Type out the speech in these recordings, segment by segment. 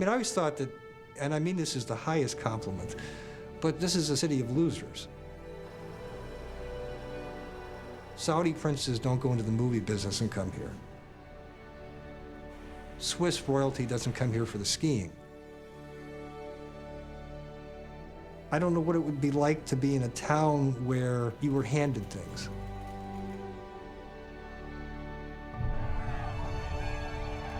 I always thought that, and I mean this is the highest compliment, but this is a city of losers. Saudi princes don't go into the movie business and come here. Swiss royalty doesn't come here for the skiing. I don't know what it would be like to be in a town where you were handed things.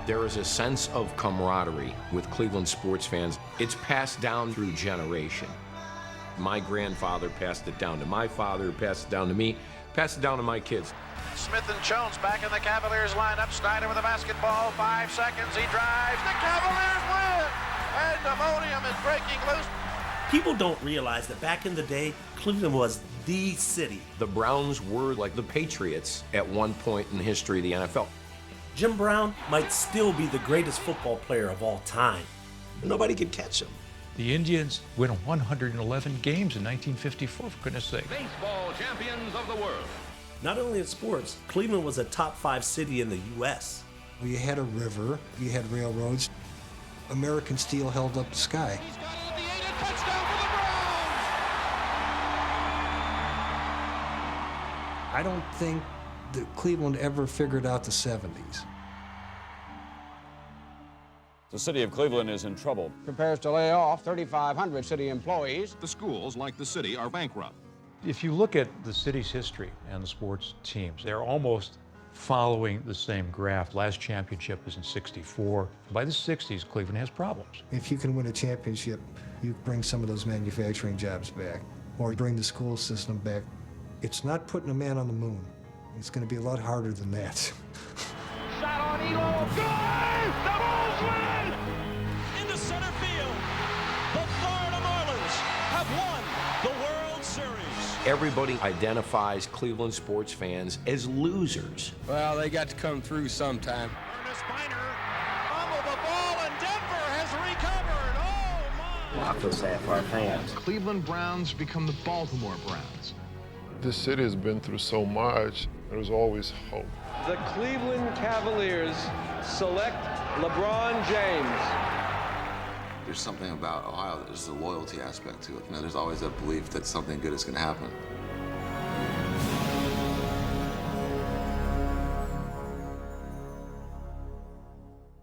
There is a sense of camaraderie with Cleveland sports fans. It's passed down through generation. My grandfather passed it down to my father, passed it down to me, passed it down to my kids. Smith and Jones back in the Cavaliers lineup. Snyder with the basketball. 5 seconds. He drives. The Cavaliers win. Pandemonium is breaking loose. People don't realize that back in the day, Cleveland was the city. The Browns were like the Patriots at one point in the history of the NFL. Jim Brown might still be the greatest football player of all time. Nobody could catch him. The Indians win 111 games in 1954, for goodness sake. Baseball champions of the world. Not only in sports, Cleveland was a top 5 city in the U.S. You had a river, you had railroads. American steel held up the sky. He's got it at the 8, a touchdown for the Browns! I don't think that Cleveland ever figured out the 70s. The city of Cleveland is in trouble. Prepares to lay off 3,500 city employees. The schools, like the city, are bankrupt. If you look at the city's history and the sports teams, they're almost following the same graph. Last championship was in '64. By the 60s, Cleveland has problems. If you can win a championship, you bring some of those manufacturing jobs back, or bring the school system back. It's not putting a man on the moon. It's going to be a lot harder than that. Shot on Elo. Good! The Bulls win! Into center field, the Florida Marlins have won the World Series. Everybody identifies Cleveland sports fans as losers. Well, they got to come through sometime. Ernest Miner fumbled the ball, and Denver has recovered. Oh, my! I feel sad for our fans. Cleveland Browns become the Baltimore Browns. This city has been through so much. There's always hope. The Cleveland Cavaliers select LeBron James. There's something about Ohio, there's a loyalty aspect to it. You know, there's always a belief that something good is going to happen.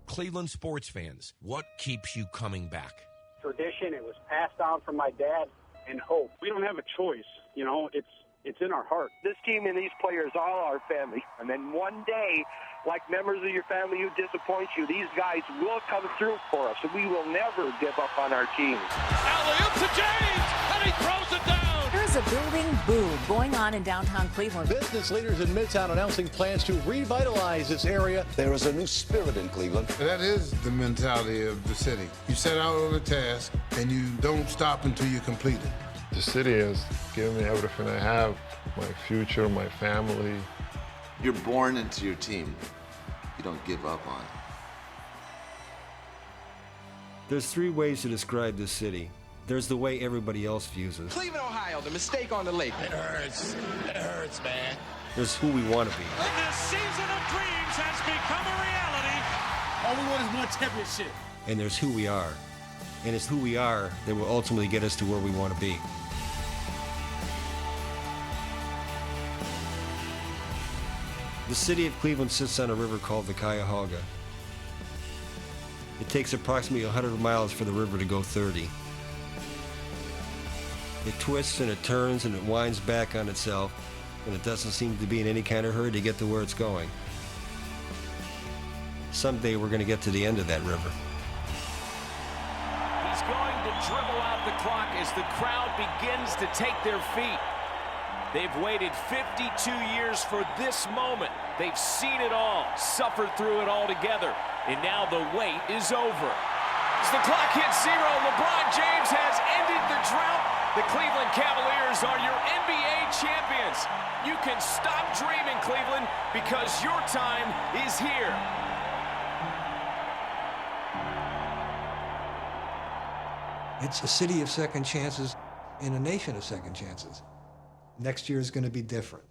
Cleveland sports fans, what keeps you coming back? Tradition, it was passed down from my dad, and hope. We don't have a choice, you know, it's in our heart. This team and these players are all our family. And then one day, like members of your family who disappoint you, these guys will come through for us. And we will never give up on our team. Alley-oop to James, and he throws it down. There's a building boom going on in downtown Cleveland. Business leaders in Midtown announcing plans to revitalize this area. There is a new spirit in Cleveland. That is the mentality of the city. You set out on a task, and you don't stop until you complete it. The city has given me everything I have, my future, my family. You're born into your team. You don't give up on it. There's 3 ways to describe this city. There's the way everybody else views us. Cleveland, Ohio, the mistake on the lake. It hurts. It hurts, man. There's who we want to be. And this season of dreams has become a reality. All we want is one championship. And there's who we are. And it's who we are that will ultimately get us to where we want to be. The city of Cleveland sits on a river called the Cuyahoga. It takes approximately 100 miles for the river to go 30. It twists and it turns and it winds back on itself, and it doesn't seem to be in any kind of hurry to get to where it's going. Someday we're going to get to the end of that river. He's going to dribble out the clock as the crowd begins to take their feet. They've waited 52 years for this moment. They've seen it all, suffered through it all together, and now the wait is over. As the clock hits 0, LeBron James has ended the drought. The Cleveland Cavaliers are your NBA champions. You can stop dreaming, Cleveland, because your time is here. It's a city of second chances in a nation of second chances. Next year is going to be different.